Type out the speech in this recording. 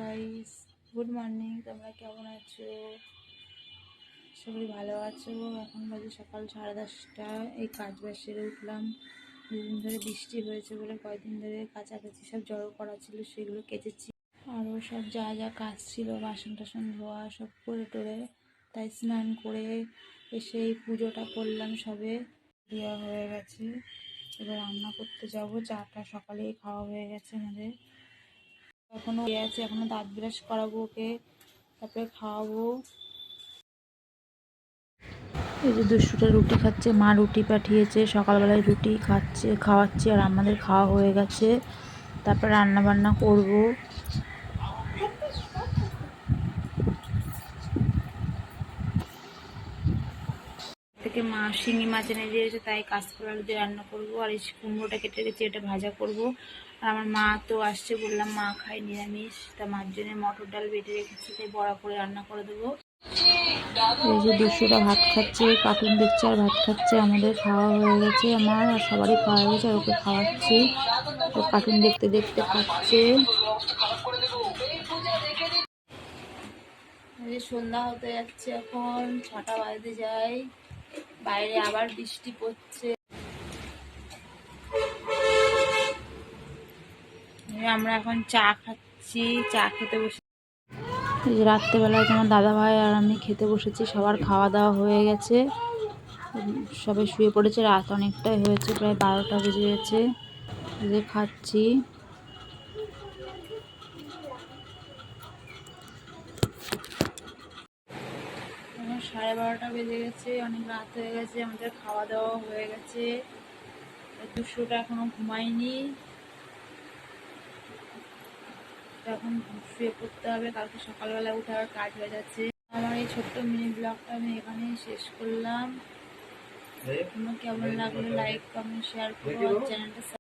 Guys, good morning. তোমরা কেমন আছো? সবাই ভালো আছো? এখন বাজে সকাল 10:30। এই কাজ বাজ সেরে উঠলাম। দুদিন ধরে বৃষ্টি হয়েছে বলে কয়েকদিন ধরে কাছাকাছি সব জড়ো করা ছিল, সেগুলো কেচেছি। আরও সব যা যা কাজ ছিল, বাসন টাসন ধোয়া সব করে টোরে, তাই স্নান করে এসে এই পুজোটা করলাম। সবে দেওয়া হয়ে গেছে, এবার রান্না করতে যাব। চাটা সকালেই খাওয়া হয়ে গেছে আমাদের। এখনো আছে, এখনো দাঁত ব্রাশ করাবো ওকে, তারপরে খাওয়াবো। এই যে দুষ্টুটা রুটি খাচ্ছে, মা রুটি পাঠিয়েছে, সকালবেলায় রুটি খাওয়াচ্ছি, আর আমাদের খাওয়া হয়ে গেছে। তারপর রান্না বান্না করব। থেকে মা শিঙি মাছ এনে দিয়েছে, তাই কাঁচকলা আলু দিয়ে রান্না করবো। আর এই কুমড়োটা কেটে রেখেছি, এটা ভাজা করব। আর আমার মা তো আসছে, বললাম মা খায় নিরামিষ, তা মার জন্য মটর ডাল বেটে রেখেছি, তাই বড়া করে রান্না করে দেবো। এই যে দুশোটা ভাত খাচ্ছে, কার্টুন দেখছে আর ভাত খাচ্ছে। আমাদের খাওয়া হয়ে গেছে, আমার আর সবারই খাওয়া হয়ে গেছে, আর ওকে খাওয়াচ্ছি। ও কার্টুন দেখতে দেখতে খাচ্ছে। এই যে সন্ধ্যা হতে যাচ্ছে, এখন 6টা বাজতে যায়। বাইরে আবার বৃষ্টি পড়ছে। আমরা এখন চা খাচ্ছি, চা খেতে বসে। এই যে রাত্রেবেলায় তোমার দাদা ভাই আর আমি খেতে বসেছি, সবার খাওয়া দাওয়া হয়ে গেছে, সবাই শুয়ে পড়েছে। রাত অনেকটাই হয়েছে, প্রায় 12টা বেজে গেছে। এই যে খাচ্ছি। এখন 12:30 বেজে গেছে, অনেক রাত হয়ে গেছে, আমাদের খাওয়া দাওয়া হয়ে গেছে। দুশোটা এখনো ঘুমায়নি, এখন শুয়ে পড়তে হবে, কালকে সকালবেলা উঠে আবার কাজ হয়ে যাচ্ছে। আমার এই ছোট্ট মিনি ব্লগটা আমি এখানেই শেষ করলাম। তোমার কেমন লাগলো লাইক কমেন্ট শেয়ার করো, চ্যানেলটা